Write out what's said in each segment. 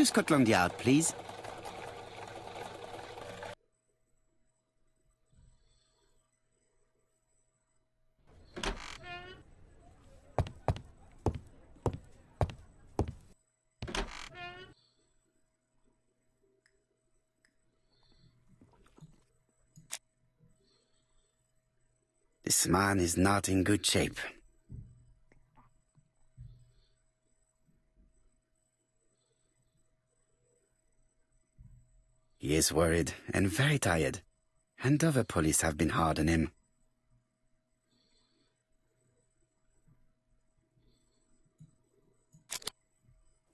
to Scotland Yard, please. This man is not in good shape. He is worried and very tired, and other police have been hard on him.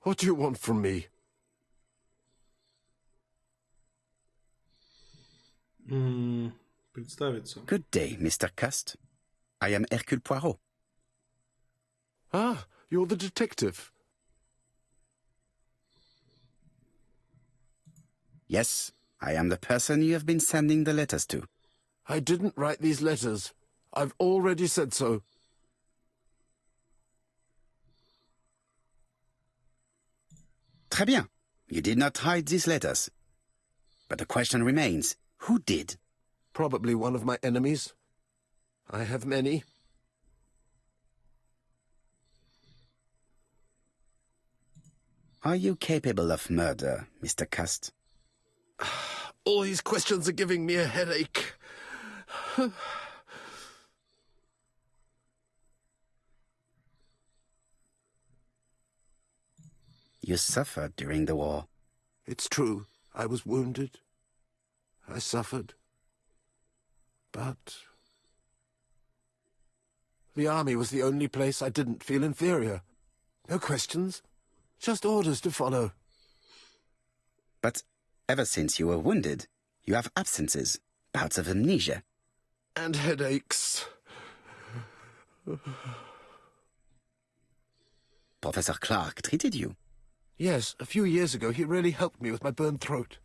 What do you want from me? Представиться. Good day, Mr. Cust. I am Hercule Poirot. Ah, you're the detective. Yes, I am the person you have been sending the letters to. I didn't write these letters. I've already said so. Très bien. You did not hide these letters. But the question remains, who did? Probably one of my enemies. I have many. Are you capable of murder, Mr. Cust? All these questions are giving me a headache. You suffered during the war. It's true. I was wounded. I suffered. But the army was the only place I didn't feel inferior. No questions. Just orders to follow. But ever since you were wounded, you have absences, bouts of amnesia. And headaches. Professor Clark treated you. Yes, a few years ago he really helped me with my burned throat.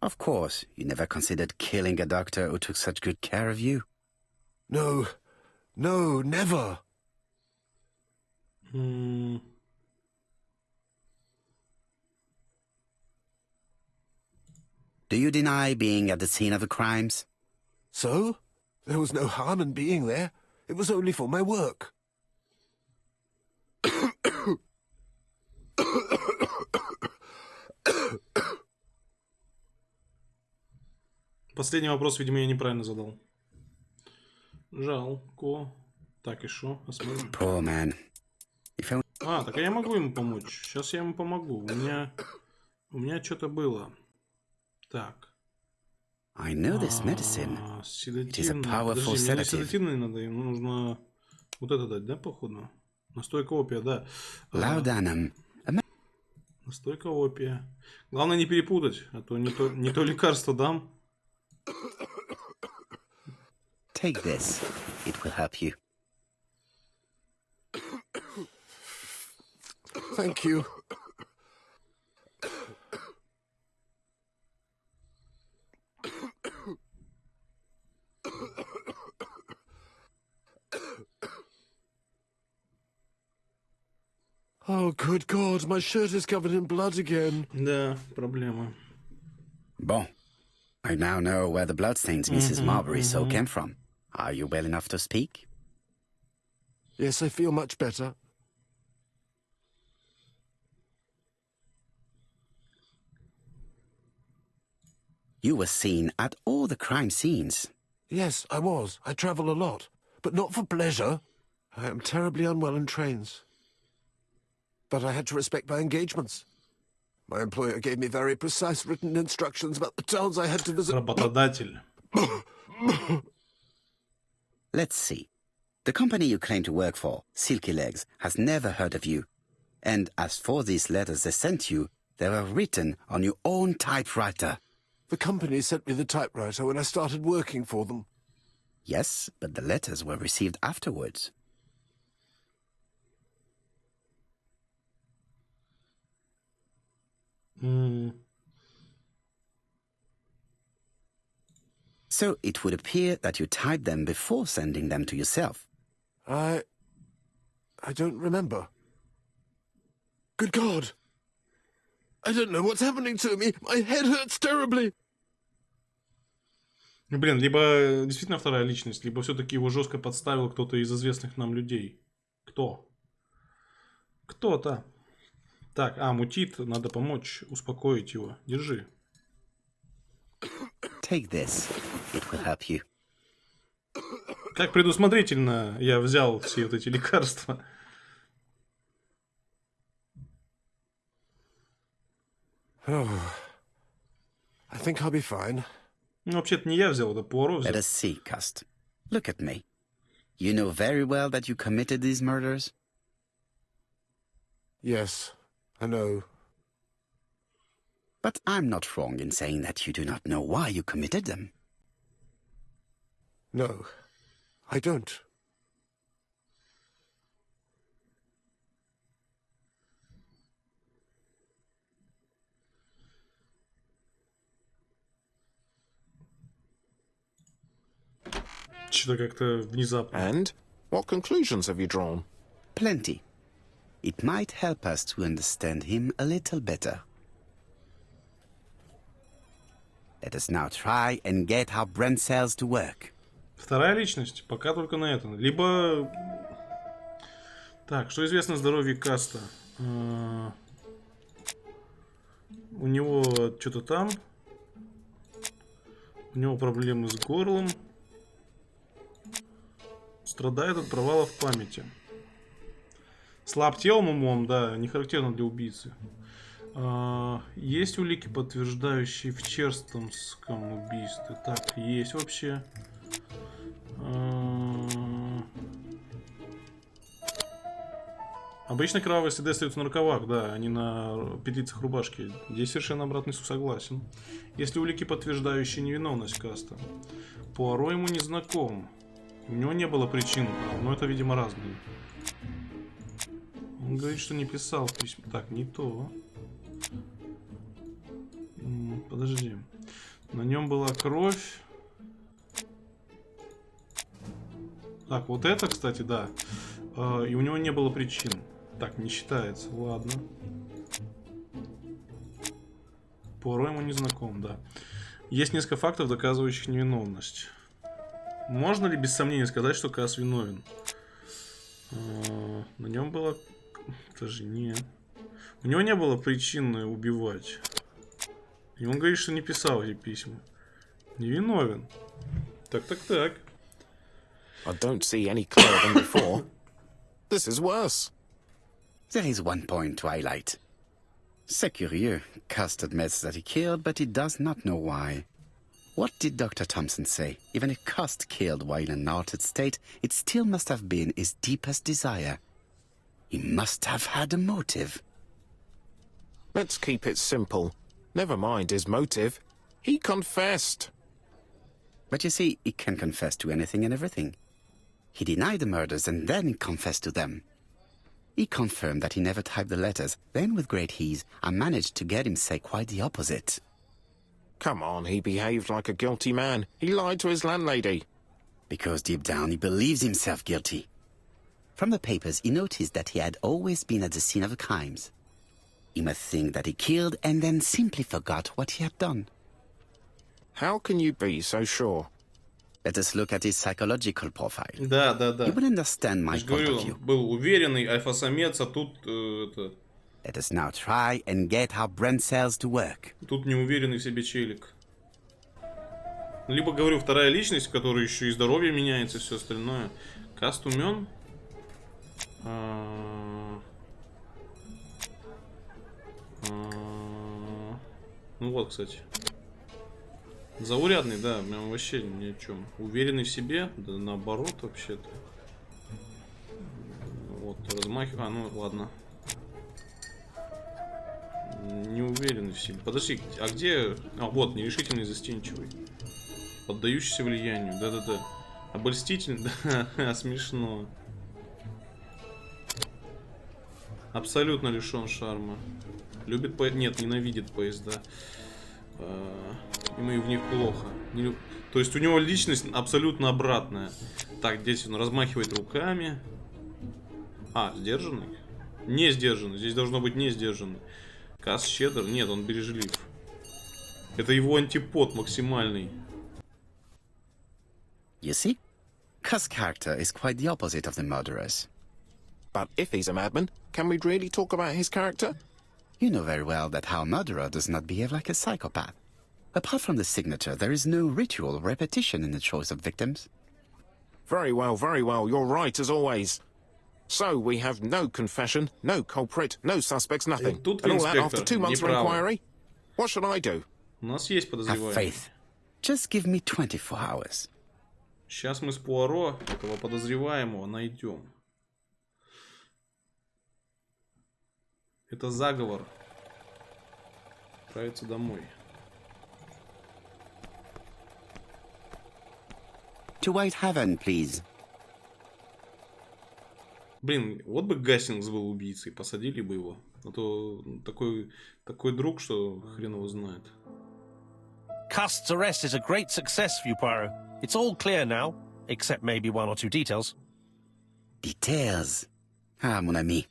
Of course, you never considered killing a doctor who took such good care of you. No. No, never. Do you deny being at the scene of the crimes? So? There was no harm in being there. It was only for my work. Последний вопрос, видимо, я неправильно задал. Жалко. Так, и шо? Посмотрим. Poor man. А, так я могу ему помочь. Сейчас я ему помогу. У меня что-то было. Так. I know this medicine. It is a Седативный. powerful Подожди, мне sedative. седативный надо. Ему нужно вот это дать, да, походу? Настойка опия, да. Laudanum. Настойка опия. Главное не перепутать, а то не то лекарство дам. Take this. It will help you. Thank you. Oh, good God, my shirt is covered in blood again. Да, проблема. Bon. I now know where the bloodstains Mrs. Marbury saw came from. Are you well enough to speak? Yes, I feel much better. You were seen at all the crime scenes. Yes, I was. I travel a lot, but not for pleasure. I am terribly unwell in trains. But I had to respect my engagements. My employer gave me very precise written instructions about the towns I had to visit. Работодатель. Let's see. The company you claim to work for, Silky Legs, has never heard of you. And as for these letters they sent you, they were written on your own typewriter. The company sent me the typewriter when I started working for them. Yes, but the letters were received afterwards. So it would appear that you typed them before sending them to yourself. I don't remember. Good God! I don't know what's happening to me. My head hurts terribly. Ну, блин, либо действительно вторая личность, либо все-таки его жестко подставил кто-то из известных нам людей. Кто? Кто-то. Так, мутит, надо помочь, успокоить его. Держи. Take this. It will help you. Как предусмотрительно я взял все вот эти лекарства. Oh, I think I'll be fine. Ну, вообще-то не я взял, это Пуаро взял. Let us see, Cust. Look at me. You know very well that you committed these murders? Yes, I know. But I'm not wrong in saying that you do not know why you committed them. No, I don't. Что-то как-то внезапно. And what conclusions have you drawn? Plenty. It might help us to understand him a little better. Let us now try and get our brain cells to work. Вторая личность, пока только на это. Либо... Так, что известно о здоровье Каста? У него что-то там. У него проблемы с горлом. Страдает от провалов в памяти. Слаб телом, умом, да, не характерно для убийцы. Есть улики, подтверждающие в Черстомском убийстве. Так, есть вообще. Обычно кровавые следы остаются на рукавах, да, а не на петлицах рубашки. Здесь совершенно обратный согласен. Если улики, подтверждающие невиновность Каста. Пуаро ему не знаком. У него не было причин, но это, видимо, разные. Он говорит, что не писал письма. Так, не то. Подожди. На нем была кровь. Так, вот это, кстати, да. И у него не было причин. Так, не считается. Ладно. Пуаро ему не знаком, да. Есть несколько фактов, доказывающих невиновность. Можно ли без сомнения сказать, что Кас виновен? На нем было... Даже не... У него не было причин убивать. И он говорит, что не писал эти письма. Невиновен. Так. I don't see any clearer than before. This is worse. There is one point to highlight. C'est curieux. Cust admits that he killed, but he does not know why. What did Dr. Thompson say? Even if Cust killed while in an altered state, it still must have been his deepest desire. He must have had a motive. Let's keep it simple. Never mind his motive. He confessed. But you see, he can confess to anything and everything. He denied the murders and then he confessed to them. He confirmed that he never typed the letters. Then, with great ease, I managed to get him say quite the opposite. Come on, he behaved like a guilty man. He lied to his landlady. Because deep down he believes himself guilty. From the papers, he noticed that he had always been at the scene of the crimes. He must think that he killed and then simply forgot what he had done. How can you be so sure? Let us look at his psychological profile. Да. You will understand my Я же point говорю, of view. был уверенный альфа-самец, а тут это... Let us now try and get our brain cells to work. Тут неуверенный в себе челик. Либо, говорю, вторая личность, в которой еще и здоровье меняется, и все остальное. Каст умен. Ну вот, кстати. Заурядный, да, прям вообще ни о чем. Уверенный в себе, да наоборот вообще-то. Вот, размахиваю. Ну ладно. Не уверенный в себе. Подожди, а где... вот, нерешительный, застенчивый. Поддающийся влиянию, да. Обольстительный, да, смешно. Абсолютно лишен шарма. Любит поезда. Нет, ненавидит поезда. Ему в них плохо. То есть у него личность абсолютно обратная. Так, здесь он размахивает руками. А, сдержанный? Не сдержанный. Здесь должно быть не сдержанный. Касс щедр? Нет, он бережлив. Это его антипод максимальный. You see? Cuss' character is quite the opposite of the murderer's. But if he's a madman, can we really talk about his character? You know very well that our murderer does not behave like a psychopath. Apart from the signature, there is no ritual repetition in the choice of victims. Very well, you're right as always. So we have no confession, no culprit, no suspects, nothing. Тут And all that инспектор after 2 months of неправый. inquiry? What should I do? У нас есть Have подозреваемый. faith. Just give me 24 hours. Сейчас мы с Пуаро этого подозреваемого найдем. Это заговор. Отправиться домой. To White Heaven, please. Блин, вот бы Гастингс был убийцей, посадили бы его. А то такой друг, что хрен его знает. Cust's arrest is a great success for you, Poirot. It's all clear now, except maybe 1 or 2 details. Details. Ah, mon ami.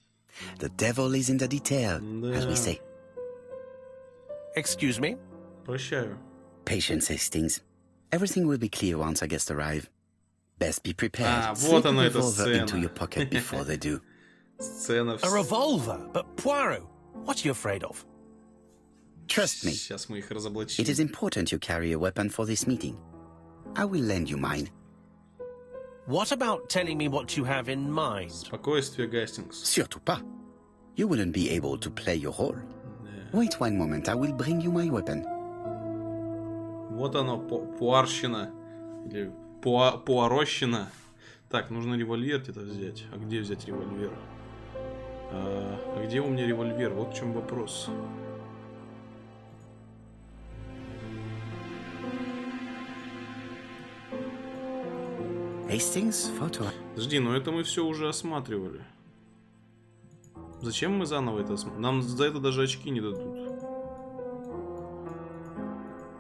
The devil is in the detail, as we say. Excuse me? Прощаю. Patience, Hastings. Everything will be clear once our guests arrive. Best be prepared. А, Slip вот a она эта revolver into сцена. your pocket before they do. Сцена. A revolver? But Poirot, what are you afraid of? Trust me, Сейчас мы их it разоблачим. is important you carry a weapon for this meeting. I will lend you mine. What about telling me what you have in mind? Спокойствие, Гастингс. Surtout pas. You wouldn't be able to play your role. Wait 1 moment, I will bring you my weapon. Вот оно, пуарщина. Или пуарощина. Так, нужно револьвер где-то взять. А где взять револьвер? А где у меня револьвер? Вот в чем вопрос. Hastings, photo. Подожди, но это мы все уже осматривали. Зачем мы заново это осматриваем? Нам за это даже очки не дадут.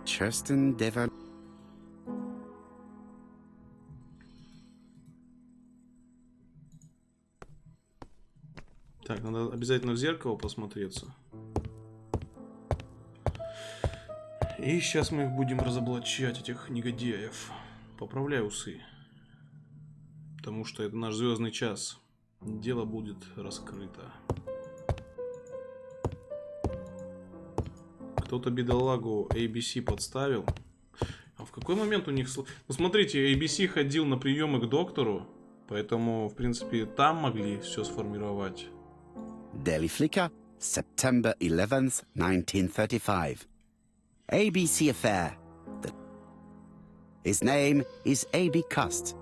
Churston Devon. Так, надо обязательно в зеркало посмотреться. И сейчас мы их будем разоблачать, этих негодяев. Поправляй усы. Потому что это наш звездный час. Дело будет раскрыто. Кто-то бедолагу ABC подставил. А в какой момент у них... Ну, смотрите, ABC ходил на приемы к доктору. Поэтому, в принципе, там могли все сформировать. Daily Flicker, September 11th, 1935. ABC affair. His name is A.B. Cust.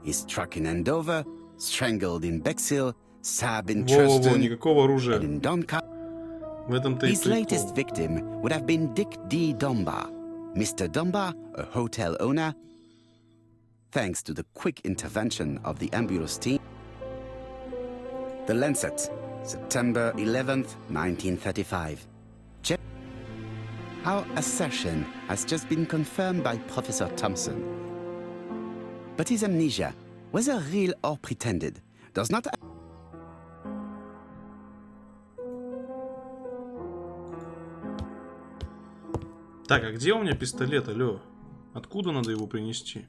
He's struck in Andover, strangled in Bexhill, stabbed in Во-во-во, Churston, никакого оружия. and in Doncaster. В этом-то и His latest прикол. victim would have been Dick D. Dunbar. Mr. Dunbar, a hotel owner. Thanks to the quick intervention of the ambulance team. The Lancet, September 11th, 1935. Our assertion has just been confirmed by Professor Thompson. But his amnesia, whether real or pretended, does not... Так, а где у меня пистолет, алло? Откуда надо его принести?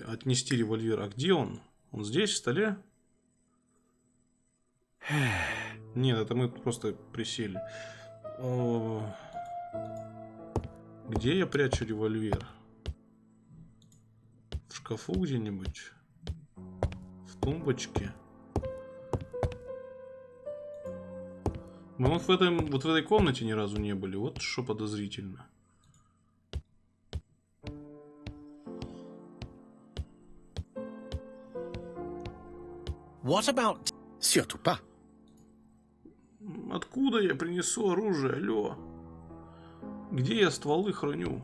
Отнести револьвер. А где он? Он здесь, в столе? Нет, это мы просто присели. Где я прячу револьвер? В шкафу где-нибудь? В тумбочке? Мы вот в этой комнате ни разу не были. Вот что подозрительно. What about... Surtout pas. Откуда я принесу оружие, алло? Где я стволы храню?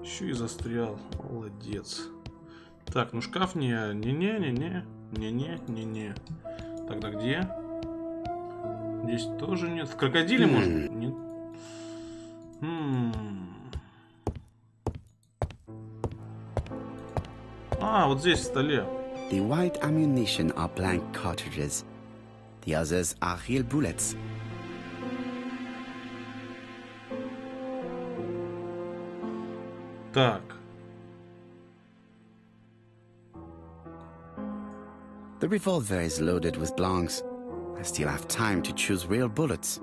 Еще и застрял. Молодец. Так, ну шкаф не-не-не-не. Не-не-не-не. Тогда где? Здесь тоже нет. В крокодиле, может быть? Нет. А, вот здесь в столе. The white ammunition are blank cartridges. The others are real bullets. Так. The revolver is loaded with blanks. I still have time to choose real bullets.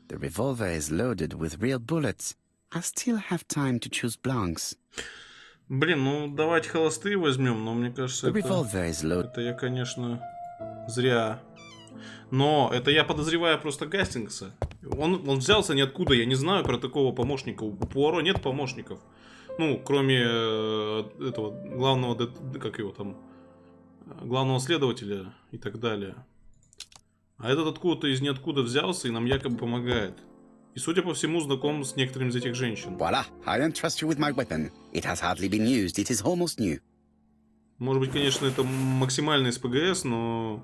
The revolver is loaded with real bullets. I still have time to choose blanks. Блин, ну давайте холостые возьмем, но мне кажется, The revolver is loaded. это я, конечно, зря. Но это я подозреваю просто Гастингса. Он взялся ниоткуда, я не знаю про такого помощника. У Пуаро нет помощников. Ну, кроме этого главного, как его там, главного следователя и так далее. А этот откуда-то из ниоткуда взялся и нам якобы помогает. И, судя по всему, знаком с некоторыми из этих женщин. Voila, I don't trust you with my weapon. It has hardly been used. It is almost new. Может быть, конечно, это максимальный СПГС, но...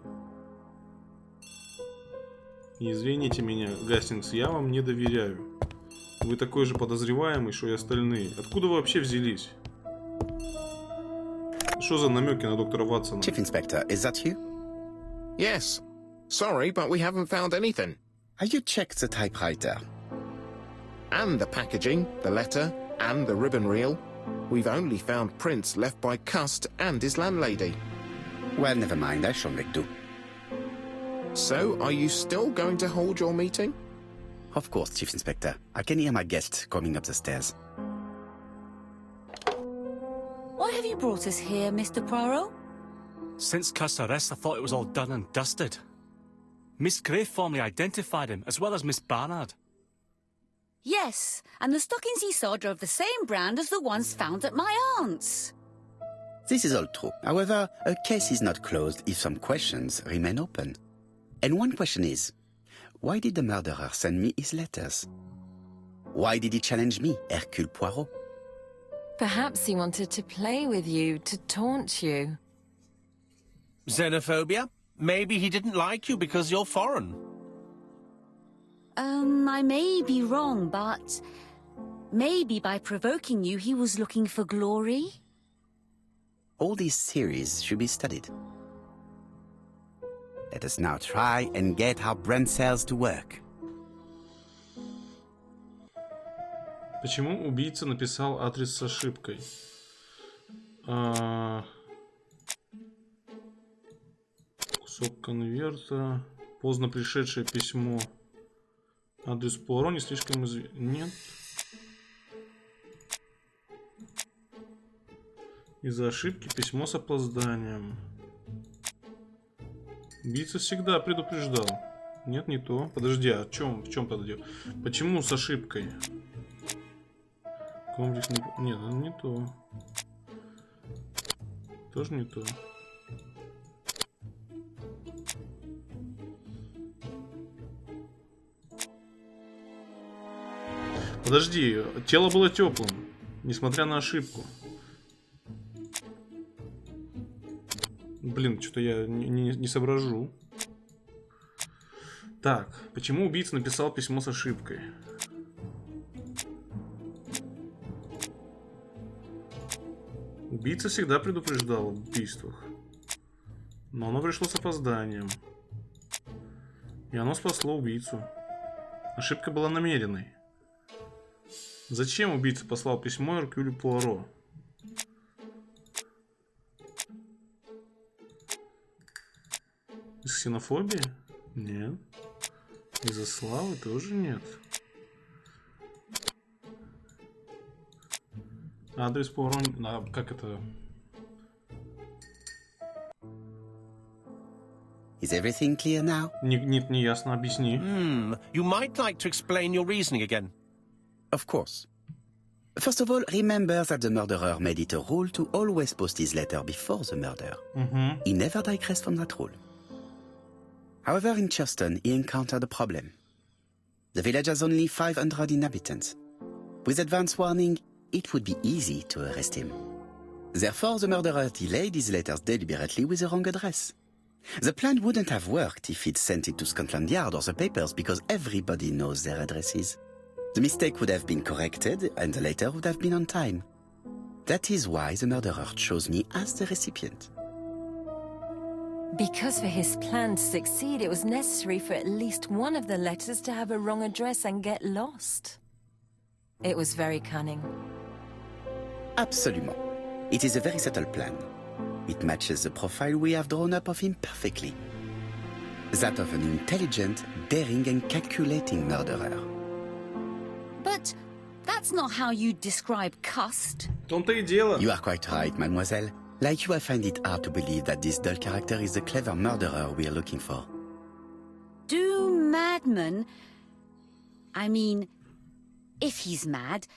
Извините меня, Гастингс, я вам не доверяю. Вы такой же подозреваемый, что и остальные. Откуда вы вообще взялись? Что за намеки на доктора Ватсона? Chief Inspector, is that you? Yes. Sorry, but we haven't found anything. Have you checked the typewriter? And the packaging, the letter, and the ribbon reel. We've only found prints left by Cust and his landlady. Well, never mind, I shall make do. So, are you still going to hold your meeting? Of course, Chief Inspector. I can hear my guest coming up the stairs. Why have you brought us here, Mr. Poirot? Since Cust's arrest, I thought it was all done and dusted. Miss Gray formally identified him, as well as Miss Barnard. Yes, and the stockings he saw drove the same brand as the ones found at my aunt's. This is all true. However, a case is not closed if some questions remain open. And one question is, why did the murderer send me his letters? Why did he challenge me, Hercule Poirot? Perhaps he wanted to play with you, to taunt you. Xenophobia? Maybe he didn't like you because you're foreign. I may be wrong, but maybe by provoking you, he was looking for glory? All these theories should be studied. Let us now try and get our brain cells to work. Почему убийца написал адрес с ошибкой? Кусок конверта. Поздно пришедшее письмо. Адрес Пуаро не слишком известен. Нет. Из-за ошибки письмо с опозданием. Убийца всегда предупреждал. Нет, не то. Подожди, а в чем тогда дело? Почему с ошибкой? Комплекс не... Нет, это не то. Тоже не то. Подожди, тело было теплым, несмотря на ошибку. Блин, что-то я не соображу. Так, почему убийца написал письмо с ошибкой? Убийца всегда предупреждал об убийствах. Но оно пришло с опозданием. И оно спасло убийцу. Ошибка была намеренной. Зачем убийца послал письмо Эркюлю Пуаро? Из ксенофобии? Нет. Из-за славы тоже нет. Адрес Пуаро... А, как это... Is everything clear now? Нет, не ясно. Объясни. You might like to explain your reasoning again. Of course. First of all, remember that the murderer made it a rule to always post his letter before the murder. He never digressed from that rule. However, in Churston, he encountered a problem. The village has only 500 inhabitants. With advance warning, it would be easy to arrest him. Therefore, the murderer delayed his letters deliberately with the wrong address. The plan wouldn't have worked if he'd sent it to Scotland Yard or the papers because everybody knows their addresses. The mistake would have been corrected and the letter would have been on time. That is why the murderer chose me as the recipient. Because for his plan to succeed, it was necessary for at least one of the letters to have a wrong address and get lost. It was very cunning. Absolument. It is a very subtle plan. It matches the profile we have drawn up of him perfectly. That of an intelligent, daring and calculating murderer. But that's not how you describe Cust. В-том-то и дело. You are quite right, mademoiselle. Like you, I find it hard to believe that this dull character is the clever murderer we are looking for. Do madmen... I mean, if he's mad,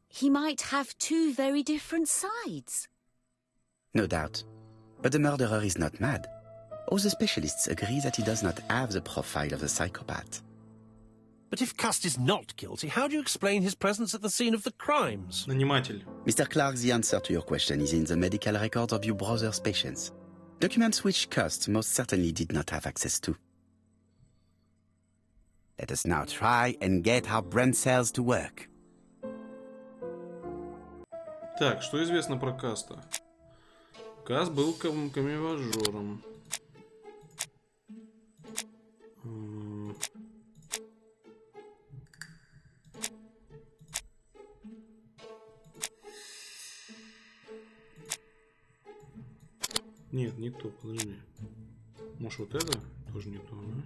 he might have two very different sides. No doubt. But the murderer is not mad. All the specialists agree that he does not have the profile of the psychopath. But if Cust is not guilty, how do you explain his presence at the scene of the crimes? Наниматель. Mr. Clark, the answer to your question is in the medical records of your brother's patients. Documents which Cust most certainly did not have access to. Let us now try and get our brain cells to work. Так, что известно про Каста? Каст был камеважером. Нет, не то, подожди. Может, вот это тоже не то, да?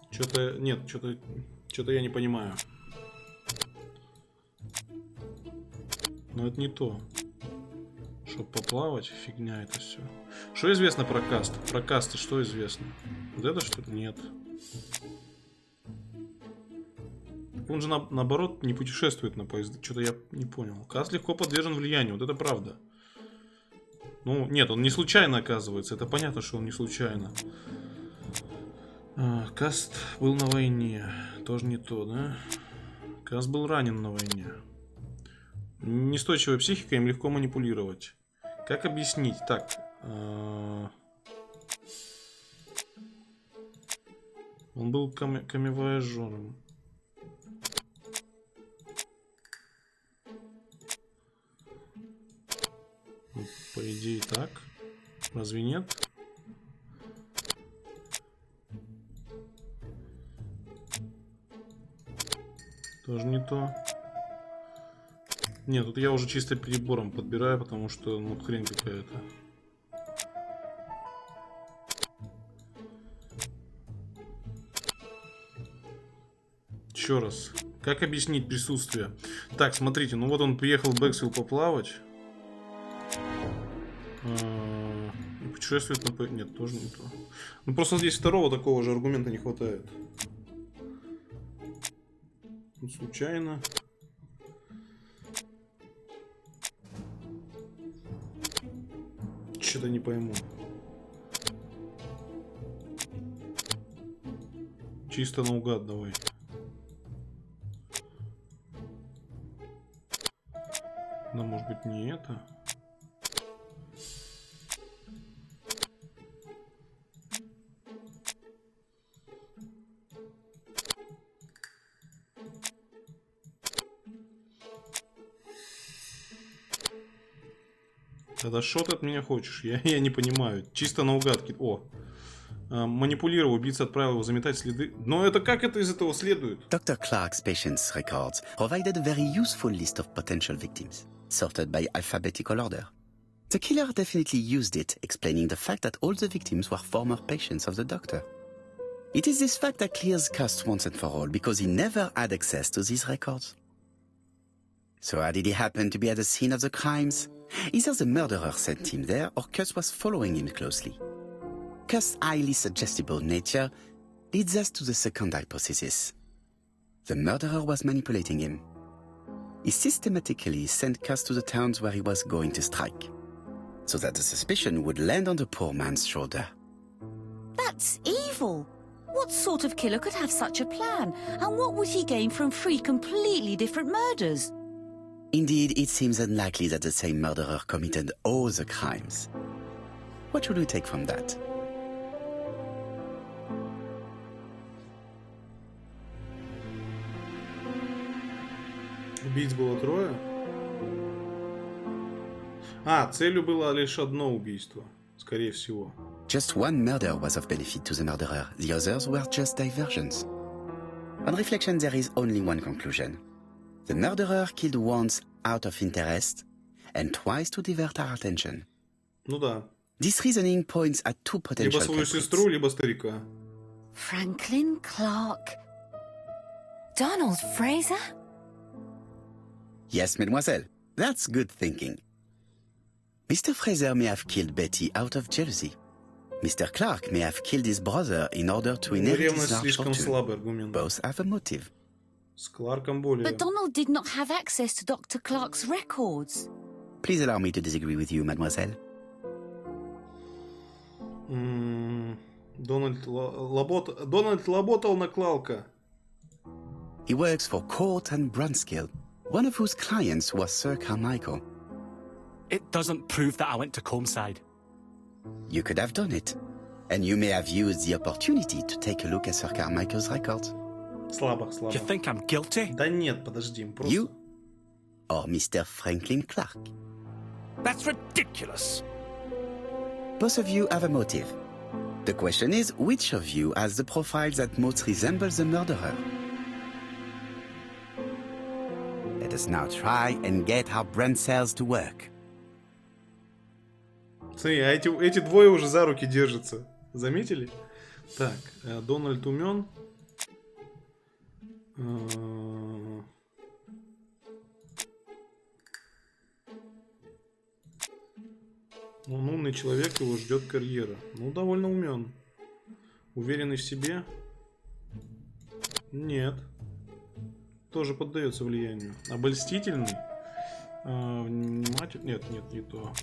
Что-то... Нет, что-то я не понимаю. Но это не то. Чтобы поплавать, фигня это все. Что известно про Каст? Про Каста что известно? Вот это что ли? Нет. Он же наоборот не путешествует на поезде. Что-то я не понял. Каст легко подвержен влиянию. Вот это правда. Ну, нет, он не случайно оказывается. Это понятно, что он не случайно. Каст был на войне. Тоже не то, да? Каст был ранен на войне. Неустойчивая психика, им легко манипулировать. Как объяснить? Так. Он был камевояжером. По идее так. Разве нет? Тоже не то. Нет, тут я уже чисто перебором подбираю, потому что ну хрень какая-то. Еще раз. Как объяснить присутствие? Так, смотрите, ну вот он приехал в Бэксвилл поплавать. И путешествует на... Нет, тоже не то. Ну просто здесь второго такого же аргумента не хватает. Ну, случайно. Что-то не пойму. Чисто наугад давай. Да, может быть, не это. Тогда что ты от меня хочешь? Я не понимаю. Чисто наугад. О. Манипулировал, убийца отправил его заметать следы. Но это как это из этого следует? Dr. Clark's patient's records provided a very useful list of potential victims, sorted by alphabetical order. The killer definitely used it, explaining the fact that all the victims were former patients of the doctor. It is this fact that clears Cust once and for all, because he never had access to these records. So how did he happen to be at the scene of the crimes? Either the murderer sent him there, or Cust was following him closely. Cust's highly suggestible nature leads us to the second hypothesis. The murderer was manipulating him. He systematically sent Cust to the towns where he was going to strike, so that the suspicion would land on the poor man's shoulder. That's evil. What sort of killer could have such a plan? And what would he gain from 3 completely different murders? Indeed, it seems unlikely that the same murderer committed all the crimes. What should we take from that? Убийц было 3. А, целью было лишь одно убийство, скорее всего. Just one murder was of benefit to the murderer. The others were just diversions. On reflection, there is only one conclusion. The murderer killed once out of interest and twice to divert our attention. Ну да. This reasoning points at two potential Либо свою culprits. сестру, либо старика. Franklin Clark. Donald Fraser? Yes, mademoiselle. That's good thinking. Mr. Fraser may have killed Betty out of jealousy. Mr. Clark may have killed his brother in order to inherit his Ревность large слишком fortune. слабый аргумент. Both have a motive. С Кларком более. But Donald did not have access to Dr. Clark's records. Please allow me to disagree with you, mademoiselle. Дональд работал на Кларка. He works for Court and Brunskill, one of whose clients was Sir Carmichael. It doesn't prove that I went to Comeside. You could have done it, and you may have used the opportunity to take a look at Sir Carmichael's records. Слабо, слабо. You think I'm guilty? Да нет, подожди, просто... You or Mr. Franklin Clark? That's ridiculous. Both of you have a motive. The question is, which of you has the profile that most resembles the murderer? Let us now try and get our brain cells to work. Смотри, а эти двое уже за руки держатся. Заметили? Так, Дональд умен. Он умный человек, его ждет карьера. Ну, довольно умен. Уверенный в себе? Нет. Тоже поддается влиянию. Обольстительный? Внимательный? Нет, нет, не то.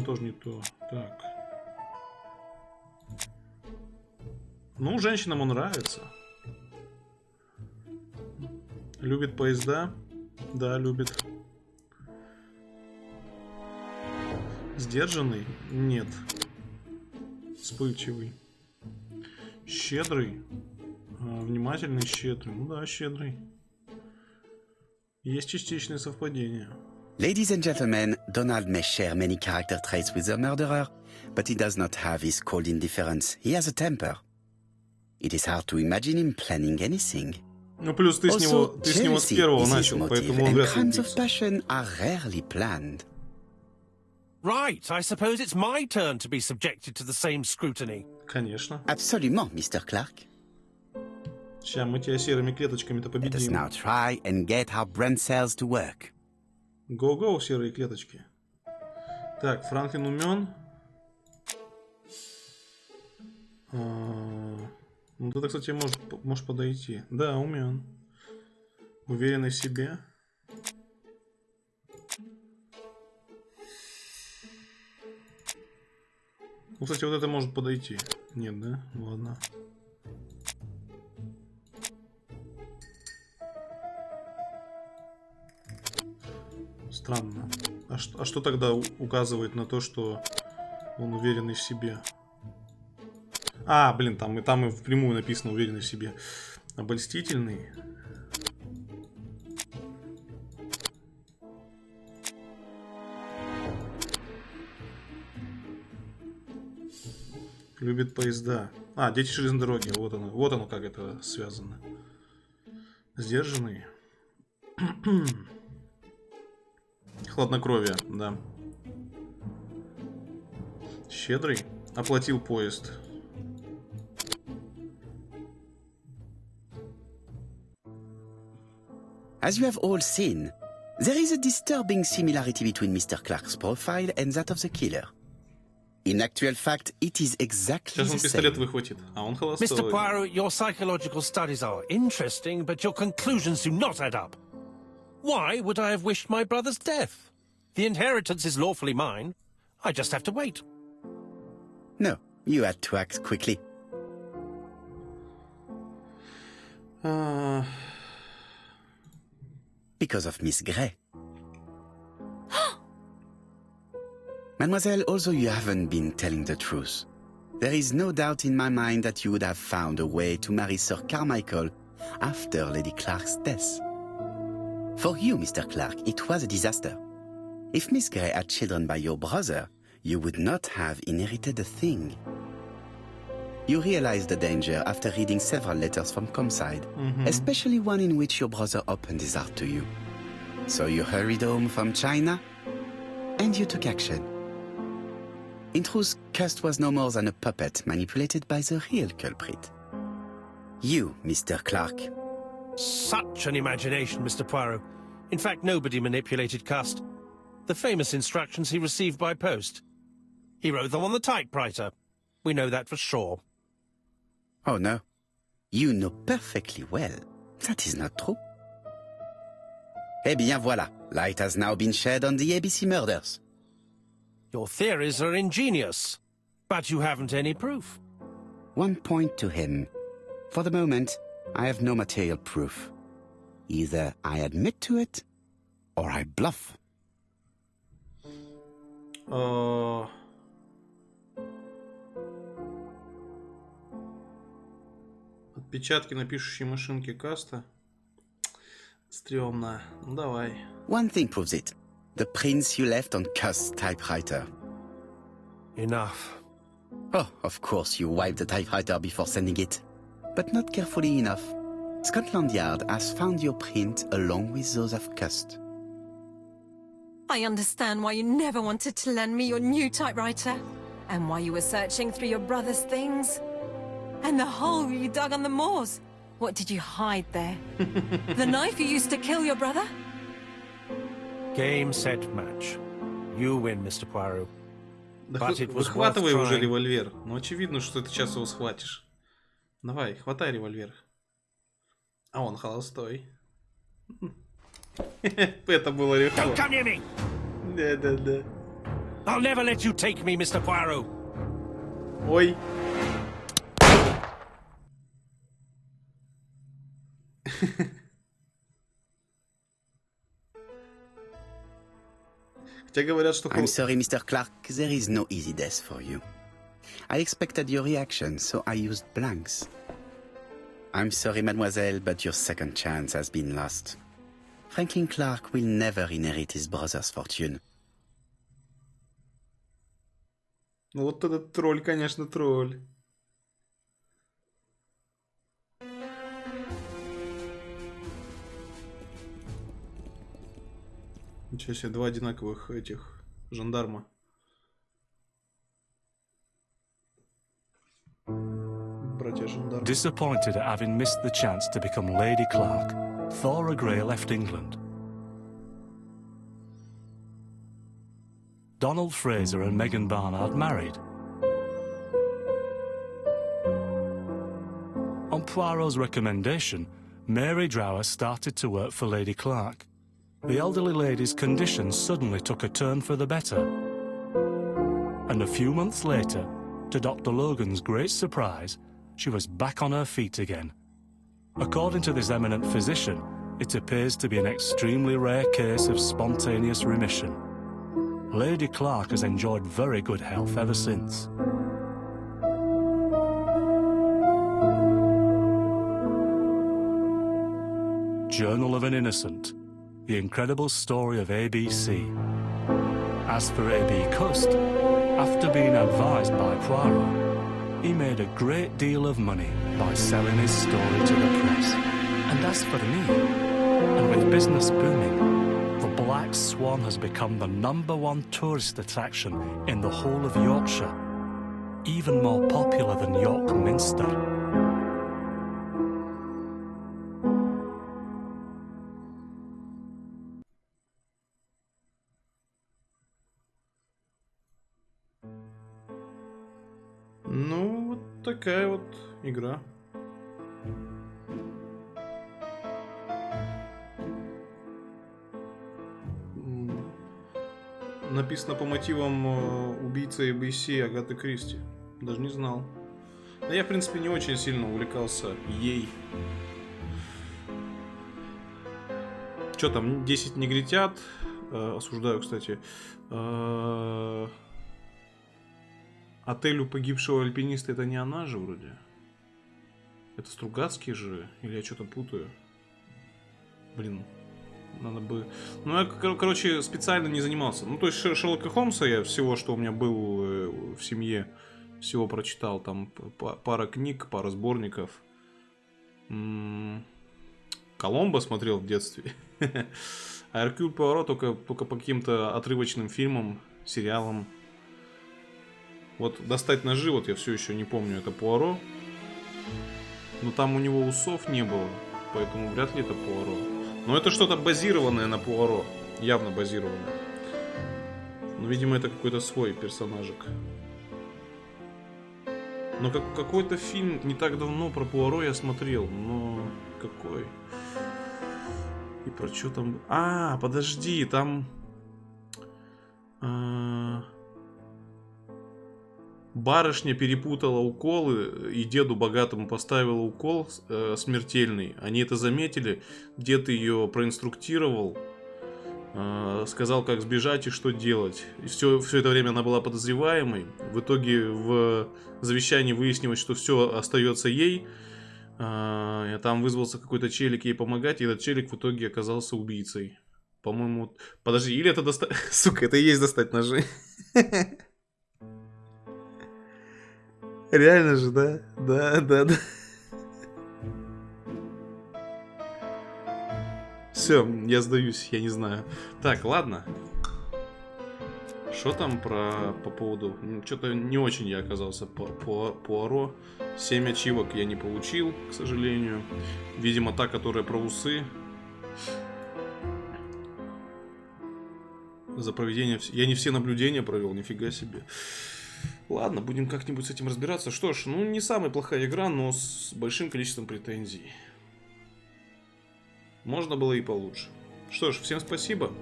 Тоже не то. Так. Ну, женщинам он нравится. Любит поезда? Да, любит. Сдержанный? Нет. Вспыльчивый. Щедрый? Внимательный, щедрый. Ну да, щедрый. Есть частичные совпадения. Ladies and gentlemen, Donald may share many character traits with the murderer, but he does not have his cold indifference. He has a temper. It is hard to imagine him planning anything. Ну, плюс ты с него с первого начал, поэтому он вряд ли crimes of убийца. passion are rarely planned. Right, I suppose it's my turn to be subjected to the same scrutiny. Конечно. Absolument, Mr. Clark. Сейчас мы тебя серыми клеточками-то Let us победим. now try and get our brain cells to work. Го-го, серые клеточки. Так, Франклин умен. Ну, ты, кстати, можешь подойти. Да, умен. Уверенный в себе. Ну, кстати, вот это может подойти. Нет, да? Ладно. Странно. А что тогда указывает на то, что он уверенный в себе? А, блин, там и впрямую написано уверенный в себе. Обольстительный. Любит поезда. А, дети железной дороги. Вот оно как это связано. Сдержанный. Хладнокровие, да. Щедрый. Оплатил поезд. As you have all seen, there is a disturbing similarity between Mr. Clark's profile and that of the killer. In actual fact, it is exactly Сейчас the он пистолет same. выхватит, а он холостой. Mr. Poirot, your psychological studies are interesting, but your conclusions do not add up. Why would I have wished my brother's death? The inheritance is lawfully mine. I just have to wait. No, you had to act quickly. Because of Miss Grey. Mademoiselle, although you haven't been telling the truth, there is no doubt in my mind that you would have found a way to marry Sir Carmichael after Lady Clark's death. For you, Mr. Clark, it was a disaster. If Miss Grey had children by your brother, you would not have inherited a thing. You realized the danger after reading several letters from Comside, especially one in which your brother opened his heart to you. So you hurried home from China, and you took action. In truth, Cust was no more than a puppet manipulated by the real culprit. You, Mr. Clark. Such an imagination, Mr. Poirot. In fact, nobody manipulated Cust. The famous instructions he received by post. He wrote them on the typewriter. We know that for sure. Oh, no. You know perfectly well. That is not true. Eh bien, voilà. Light has now been shed on the ABC murders. Your theories are ingenious, but you haven't any proof. One point to him. For the moment, I have no material proof. Either I admit to it, or I bluff. Отпечатки на пишущей машинке Каста. Стрёмно. Ну давай. One thing proves it. The prints you left on Cust's typewriter. Enough. Oh, of course you wiped the typewriter before sending it. But not carefully enough. Scotland Yard has found your print along with those of Cust. I understand why you never wanted to lend me your new typewriter, and why you were searching through your brother's things. And the hole you dug on the moors. What did you hide there? The knife you used to kill your brother? Game, set, match. You win, Mr. Poirot. Да выхватывай уже револьвер. Ну, очевидно, что ты сейчас его схватишь. Давай, хватай револьвер. А он холостой. Это было легко. Don't come near me! Да. I'll never let you take me, Mr. Poirot. Ой. Хотя говорят, что... I'm sorry, Mr. Clark, there is no easy death for you. I expected your reaction, so I used blanks. I'm sorry, mademoiselle, but your second chance has been lost. Franklin Clark will never inherit his brother's fortune. Ну вот этот тролль, конечно, тролль. Ничего себе, два одинаковых этих жандарма. Братья жандармы. Disappointed at having missed the chance to become Lady Clark, Thora Grey left England. Donald Fraser and Megan Barnard married. On Poirot's recommendation, Mary Drower started to work for Lady Clark. The elderly lady's condition suddenly took a turn for the better. And a few months later, to Dr. Logan's great surprise, she was back on her feet again. According to this eminent physician, it appears to be an extremely rare case of spontaneous remission. Lady Clark has enjoyed very good health ever since. Journal of an Innocent. The incredible story of ABC. As for A.B. Cust, after being advised by Poirot, he made a great deal of money by selling his story to the press. And as for me, and with business booming, the Black Swan has become the #1 tourist attraction in the whole of Yorkshire, even more popular than York Minster. Ну, вот такая вот игра. Написано по мотивам убийцы ABC Агаты Кристи. Даже не знал. Но я, в принципе, не очень сильно увлекался ей. Что там, 10 негритят. Осуждаю, кстати. Отелю погибшего альпиниста, это не она же вроде? Это Стругацкий же? Или я что-то путаю? Блин. Надо бы... Ну, я, короче, специально не занимался. Ну, то есть Шерлока Холмса я всего, что у меня был в семье, всего прочитал. Там пара книг, пара сборников. Коломбо смотрел в детстве. А Эркюль Пуаро только по каким-то отрывочным фильмам, сериалам. Вот «Достать ножи», вот я все еще не помню, это Пуаро. Но там у него усов не было, поэтому вряд ли это Пуаро. Но это что-то базированное на Пуаро. Явно базированное. Но, видимо, это какой-то свой персонажик. Но какой-то фильм не так давно про Пуаро я смотрел. Но какой? И про что там... А, подожди, там... Барышня перепутала уколы, и деду богатому поставила укол смертельный. Они это заметили. Дед ее проинструктировал, сказал, как сбежать и что делать. И все это время она была подозреваемой. В итоге в завещании выяснилось, что все остается ей. Там вызвался какой-то челик ей помогать, и этот челик в итоге оказался убийцей. По-моему... Подожди, или это достать... Сука, это и есть достать ножи. Реально же, да? Да. Все, я сдаюсь, я не знаю. Так, ладно. Что там по поводу... Что-то не очень я оказался Пуаро. 7 ачивок я не получил, к сожалению. Видимо, та, которая про усы. За проведение... Я не все наблюдения провел, нифига себе. Ладно, будем как-нибудь с этим разбираться. Что ж, ну не самая плохая игра, но с большим количеством претензий. Можно было и получше. Что ж, всем спасибо.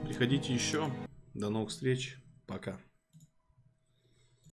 Приходите еще. До новых встреч. Пока.